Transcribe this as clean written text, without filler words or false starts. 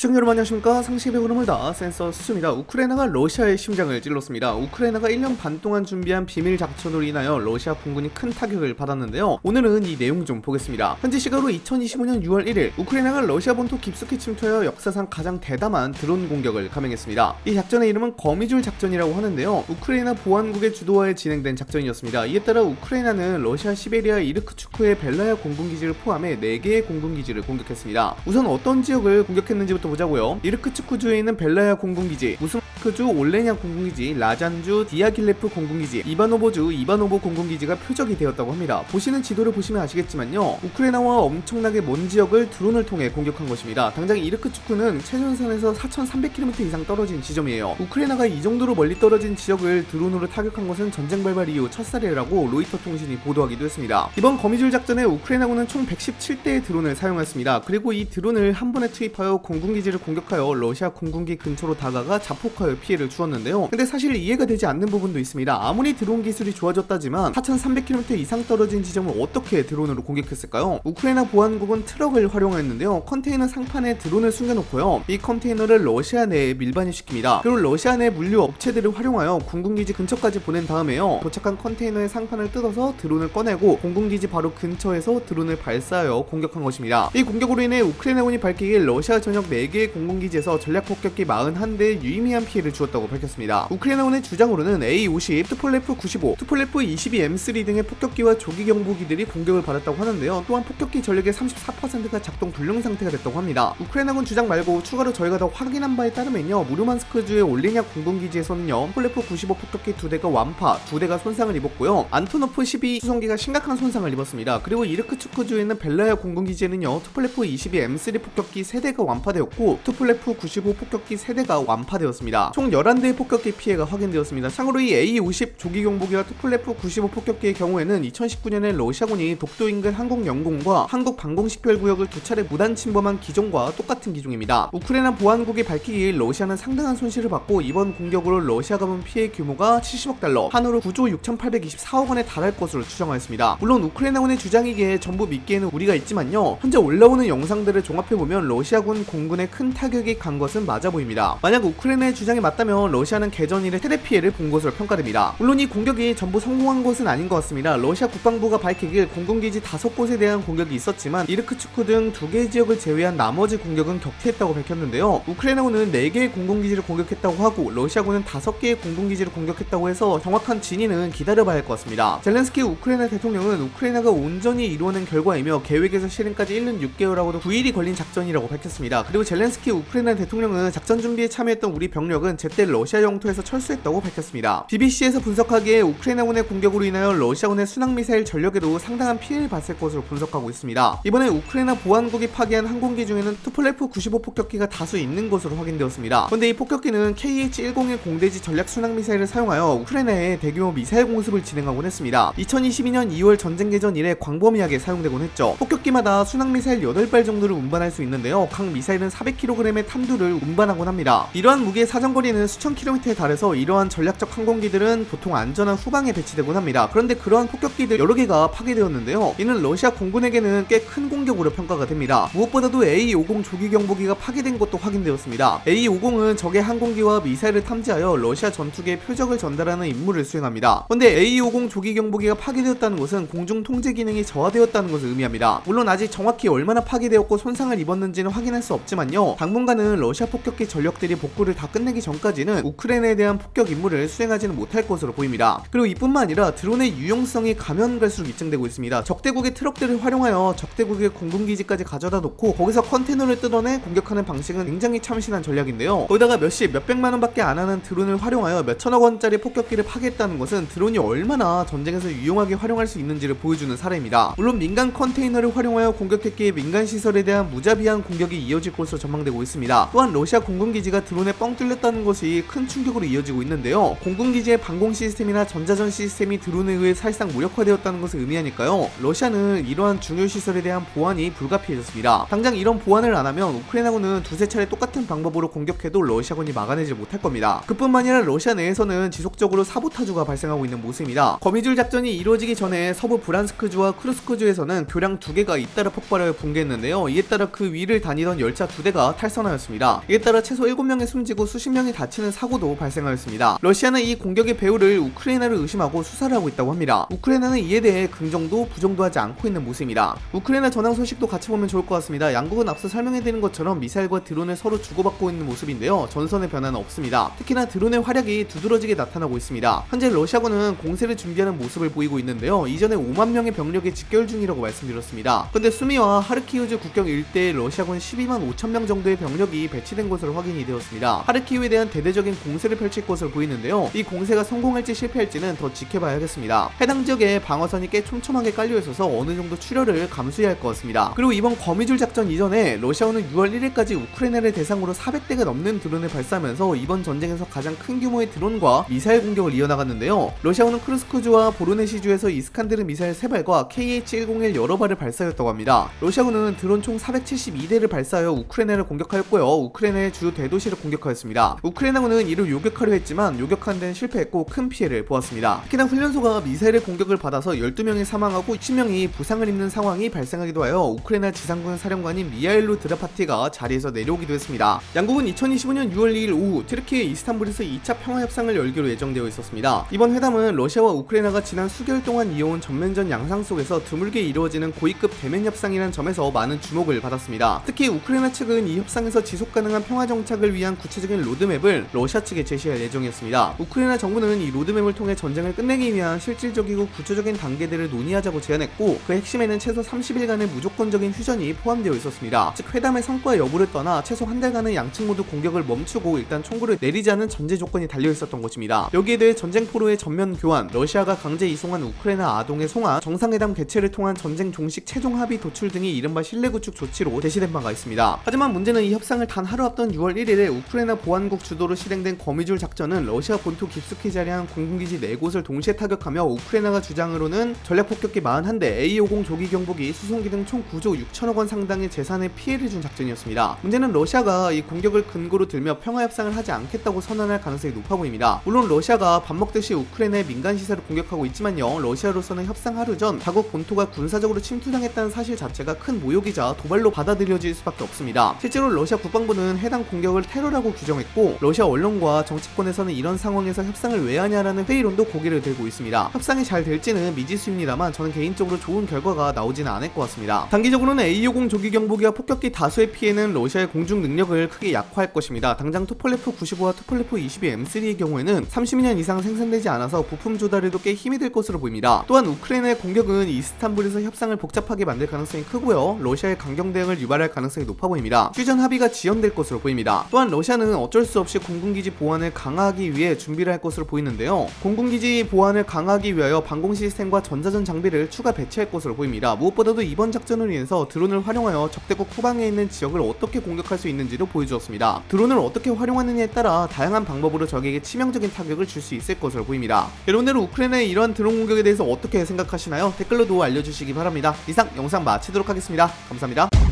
시청자 여러분 안녕하십니까. 상식의 흐름을 다 센서 수수입니다. 우크라이나가 러시아의 심장을 찔렀습니다. 우크라이나가 1년 반 동안 준비한 비밀 작전으로 인하여 러시아 공군이 큰 타격을 받았는데요. 오늘은 이 내용 좀 보겠습니다. 현지 시각으로 2025년 6월 1일 우크라이나가 러시아 본토 깊숙이 침투하여 역사상 가장 대담한 드론 공격을 감행했습니다. 이 작전의 이름은 거미줄 작전이라고 하는데요. 우크라이나 보안국의 주도하에 진행된 작전이었습니다. 이에 따라 우크라이나는 러시아 시베리아 이르크츠크의 벨라야 공군기지를 포함해 4개의 공군기지를 공격했습니다. 우선 어떤 지역을 공격했는지부터 보자고요. 이르크츠크주에 있는 벨라야 공군기지, 무스크주 올레냐 공군기지, 라잔주 디아길레프 공군기지, 이바노보주 이바노보 공군기지가 표적이 되었다고 합니다. 보시는 지도를 보시면 아시겠지만요. 우크라이나와 엄청나게 먼 지역을 드론을 통해 공격한 것입니다. 당장 이르크츠크는 최전선에서 4,300km 이상 떨어진 지점이에요. 우크라이나가 이 정도로 멀리 떨어진 지역을 드론으로 타격한 것은 전쟁 발발 이후 첫 사례라고 로이터 통신이 보도하기도 했습니다. 이번 거미줄 작전에 우크라이나군은 총 117대의 드론을 사용했습니다. 그리고 이 드론을 한 번에 투입하여 공군기지를 공격하여 러시아 공군기 근처로 다가가 자폭하여 피해를 주었는데요. 근데 사실 이해가 되지 않는 부분도 있습니다. 아무리 드론 기술이 좋아졌다지만 4,300km 이상 떨어진 지점을 어떻게 드론으로 공격했을까요? 우크라이나 보안국은 트럭을 활용했는데요. 컨테이너 상판에 드론을 숨겨놓고요. 이 컨테이너를 러시아 내에 밀반입시킵니다. 그리고 러시아 내 물류 업체들을 활용하여 공군기지 근처까지 보낸 다음에요. 도착한 컨테이너의 상판을 뜯어서 드론을 꺼내고 공군기지 바로 근처에서 드론을 발사하여 공격한 것입니다. 이 공격으로 인해 우크라이나군이 밝히길 러시아 전역 4개의 공군기지에서 전략폭격기 41대에 유의미한 피해를 주었다고 밝혔습니다. 우크라이나군의 주장으로는 A-50, 투폴레프 95, 투폴레프 22M3 등의 폭격기와 조기경보기들이 공격을 받았다고 하는데요. 또한 폭격기 전력의 34%가 작동 불능 상태가 됐다고 합니다. 우크라이나군 주장 말고 추가로 저희가 더 확인한 바에 따르면요. 무르만스크주의 올레냐 공군기지에서는요. 투폴레프 95 폭격기 2대가 완파, 2대가 손상을 입었고요. 안토노프 12 수송기가 심각한 손상을 입었습니다. 그리고 이르크츠크주에 있는 벨라야 공군기지에는요. 투폴레프 22M3 폭격기 3대가 완파되었고 투폴레프 95 폭격기 3대가 완파되었습니다. 총 11대의 폭격기 피해가 확인되었습니다. 참고로 이 A-50 조기경보기와 투폴레프 95 폭격기의 경우에는 2019년에 러시아군이 독도 인근 항공영공과 한국 방공식별구역을 2차례 무단 침범한 기종과 똑같은 기종입니다. 우크라이나 보안국이 밝히길 러시아는 상당한 손실을 받고 이번 공격으로 러시아가 본 피해 규모가 70억 달러, 한으로 9조 6,824억 원에 달할 것으로 추정하였습니다. 물론 우크라이나군의 주장이기에 전부 믿기에는 우리가 있지만요. 현재 올라오는 영상들을 종합해보면 러시아군 공군에 큰 타격이 간 것은 맞아 보입니다. 만약 우크라이나의 주장이 맞다면 러시아는 개전 이래 최대 피해를 본 것으로 평가됩니다. 물론 이 공격이 전부 성공한 것은 아닌 것 같습니다. 러시아 국방부가 밝히길 공군기지 5곳에 대한 공격이 있었지만 이르크츠크 등 2개의 지역을 제외한 나머지 공격은 격퇴했다고 밝혔는데요. 우크라이나군은 4개의 공군기지를 공격했다고 하고 러시아군은 5개의 공군기지를 공격했다고 해서 정확한 진위는 기다려봐야 할 것 같습니다. 젤렌스키 우크라이나 대통령은 우크라이나가 온전히 이루어낸 결과이며 계획에서 실행까지 1년 6개월하고도 9일이 걸린 작전이라고 밝혔습니다. 그리고 젤렌스키 우크라이나 대통령은 작전 준비에 참여했던 우리 병력은 제때 러시아 영토에서 철수했다고 밝혔습니다. BBC에서 분석하기에 우크라이나군의 공격으로 인하여 러시아군의 순항미사일 전력에도 상당한 피해를 봤을 것으로 분석하고 있습니다. 이번에 우크라이나 보안국이 파괴한 항공기 중에는 투폴레프 95 폭격기가 다수 있는 것으로 확인되었습니다. 그런데 이 폭격기는 KH-101 공대지 전략 순항미사일을 사용하여 우크라이나에 대규모 미사일 공습을 진행하곤 했습니다. 2022년 2월 전쟁 개전 이래 광범위하게 사용되곤 했죠. 폭격기마다 순항미사일 8발 정도를 운반할 수 있는데요. 각 미사일은 400kg의 탐두를 운반하곤 합니다. 이러한 무기의 사정거리는 수천 킬로미터에 달해서 이러한 전략적 항공기들은 보통 안전한 후방에 배치되곤 합니다. 그런데 그러한 폭격기들 여러 개가 파괴되었는데요. 이는 러시아 공군에게는 꽤 큰 공격으로 평가가 됩니다. 무엇보다도 A-50 조기경보기가 파괴된 것도 확인되었습니다. A-50은 적의 항공기와 미사일을 탐지하여 러시아 전투기의 표적을 전달하는 임무를 수행합니다. 그런데 A-50 조기경보기가 파괴되었다는 것은 공중 통제 기능이 저하되었다는 것을 의미합니다. 물론 아직 정확히 얼마나 파괴되었고 손상을 입었는지는 확인할 수 없지만요. 당분간은 러시아 폭격기 전력들이 복구를 다 끝내기 전까지는 우크라이나에 대한 폭격 임무를 수행하지는 못할 것으로 보입니다. 그리고 이뿐만 아니라 드론의 유용성이 가면 갈수록 입증되고 있습니다. 적대국의 트럭들을 활용하여 적대국의 공군기지까지 가져다 놓고 거기서 컨테이너를 뜯어내 공격하는 방식은 굉장히 참신한 전략인데요. 거기다가 몇백만 원밖에 안 하는 드론을 활용하여 몇천억 원짜리 폭격기를 파괴했다는 것은 드론이 얼마나 전쟁에서 유용하게 활용할 수 있는지를 보여주는 사례입니다. 물론 민간 컨테이너를 활용하여 공격했기에 민간 시설에 대한 무자비한 공격이 이어질 것으로 전망되고 있습니다. 또한 러시아 공군기지가 드론에 뻥 뚫렸다는 없다는 것이 큰 충격으로 이어지고 있는데요. 공군기지의 방공 시스템이나 전자전 시스템이 드론에 의해 사실상 무력화되었다는 것을 의미하니까요. 러시아는 이러한 중요 시설에 대한 보완이 불가피해졌습니다. 당장 이런 보완을 안 하면 우크라이나군은 두세 차례 똑같은 방법으로 공격해도 러시아군이 막아내지 못할 겁니다. 그뿐만 아니라 러시아 내에서는 지속적으로 사보타주가 발생하고 있는 모습입니다. 거미줄 작전이 이루어지기 전에 서부 브란스크주와 크루스크주에서는 교량 2개가 잇따라 폭발하여 붕괴했는데요. 이에 따라 그 위를 다니던 열차 2대가 탈선하였습니다. 이에 따라 최소 7명이 숨지고 수십 명이 다치는 사고도 발생하였습니다. 러시아는 이 공격의 배후를 우크라이나를 의심하고 수사를 하고 있다고 합니다. 우크라이나는 이에 대해 긍정도 부정도 하지 않고 있는 모습입니다. 우크라이나 전황 소식도 같이 보면 좋을 것 같습니다. 양국은 앞서 설명해드린 것처럼 미사일과 드론을 서로 주고받고 있는 모습인데요. 전선의 변화는 없습니다. 특히나 드론의 활약이 두드러지게 나타나고 있습니다. 현재 러시아군은 공세를 준비하는 모습을 보이고 있는데요. 이전에 5만 명의 병력이 집결 중이라고 말씀드렸습니다. 근데 수미와 하르키우즈 국경 일대에 러시아군 12만 5천 명 정도의 병력이 배치된 것으로 확인이 되었습니다. 하르키우에 대한 대대적인 공세를 펼칠 것으로 보이는데요. 이 공세가 성공할지 실패할지는 더 지켜봐야겠습니다. 해당 지역에 방어선이 꽤 촘촘하게 깔려 있어서 어느 정도 출혈을 감수해야 할 것 같습니다. 그리고 이번 거미줄 작전 이전에 러시아군은 6월 1일까지 우크라이나를 대상으로 400대가 넘는 드론을 발사하면서 이번 전쟁에서 가장 큰 규모의 드론과 미사일 공격을 이어나갔는데요. 러시아군은 크루스크주와 보르네시주에서 이스칸데르 미사일 3발과 KH-101 여러 발을 발사했다고 합니다. 러시아군은 드론 총 472대를 발사하여 우크라이나를 공격하였고요. 우크라이나의 주 대도시를 공격하였습니다. 우크라이나군은 이를 요격하려 했지만 요격하는 데는 실패했고 큰 피해를 보았습니다. 특히나 훈련소가 미사일의 공격을 받아서 12명이 사망하고 10명이 부상을 입는 상황이 발생하기도 하여 우크라이나 지상군 사령관인 미하일로 드라파티가 자리에서 내려오기도 했습니다. 양국은 2025년 6월 2일 오후 트르키예 이스탄불에서 2차 평화협상을 열기로 예정되어 있었습니다. 이번 회담은 러시아와 우크라이나가 지난 수개월 동안 이어온 전면전 양상 속에서 드물게 이루어지는 고위급 대면 협상이라는 점에서 많은 주목을 받았습니다. 특히 우크라이나 측은 이 협상에서 지속 가능한 평화 정착을 위한 구체적인 로드맵을 러시아 측에 제시할 예정이었습니다. 우크라이나 정부는 이 로드맵을 통해 전쟁을 끝내기 위한 실질적이고 구조적인 단계들을 논의하자고 제안했고 그 핵심에는 최소 30일간의 무조건적인 휴전이 포함되어 있었습니다. 즉 회담의 성과 여부를 떠나 최소 한 달간은 양측 모두 공격을 멈추고 일단 총구를 내리자는 전제 조건이 달려 있었던 것입니다. 여기에 대해 전쟁 포로의 전면 교환, 러시아가 강제 이송한 우크라이나 아동의 송환, 정상회담 개최를 통한 전쟁 종식 최종 합의 도출 등이 이른바 신뢰 구축 조치로 제시된 바가 있습니다. 하지만 문제는 이 협상을 단 하루 앞둔 6월 1일에 우크라이나 보안국 주도로 실행된 거미줄 작전은 러시아 본토 깊숙이 자리한 공군기지 4곳을 동시에 타격하며 우크라이나가 주장으로는 전략폭격기 41대, A-50 조기 경보기, 수송기 등 총 9조 6천억 원 상당의 재산에 피해를 준 작전이었습니다. 문제는 러시아가 이 공격을 근거로 들며 평화협상을 하지 않겠다고 선언할 가능성이 높아 보입니다. 물론 러시아가 밥 먹듯이 우크라이나의 민간 시설을 공격하고 있지만요. 러시아로서는 협상 하루 전 자국 본토가 군사적으로 침투당했다는 사실 자체가 큰 모욕이자 도발로 받아들여질 수밖에 없습니다. 실제로 러시아 국방부는 해당 공격을 테러라고 규정했고 러시아 언론과 정치권에서는 이런 상황에서 협상을 왜 하냐라는 회의론도 고개를 들고 있습니다. 협상이 잘 될지는 미지수입니다만 저는 개인적으로 좋은 결과가 나오지는 않을 것 같습니다. 단기적으로는 A-50 조기 경보기와 폭격기 다수의 피해는 러시아의 공중 능력을 크게 약화할 것입니다. 당장 투폴레프 95와 투폴레프 22 M3의 경우에는 30년 이상 생산되지 않아서 부품 조달에도 꽤 힘이 될 것으로 보입니다. 또한 우크라이나의 공격은 이스탄불에서 협상을 복잡하게 만들 가능성이 크고요. 러시아의 강경 대응을 유발할 가능성이 높아 보입니다. 휴전 합의가 지연될 것으로 보입니다. 또한 러시아는 어쩔 수 없이 공군기지 보안을 강화하기 위해 준비를 할 것으로 보이는데요. 공군기지 보안을 강화하기 위하여 방공 시스템과 전자전 장비를 추가 배치할 것으로 보입니다. 무엇보다도 이번 작전으로 인해서 드론을 활용하여 적대국 후방에 있는 지역을 어떻게 공격할 수 있는지도 보여주었습니다. 드론을 어떻게 활용하느냐에 따라 다양한 방법으로 적에게 치명적인 타격을 줄 수 있을 것으로 보입니다. 여러분들은 우크라이나의 이러한 드론 공격에 대해서 어떻게 생각하시나요? 댓글로도 알려주시기 바랍니다. 이상 영상 마치도록 하겠습니다. 감사합니다.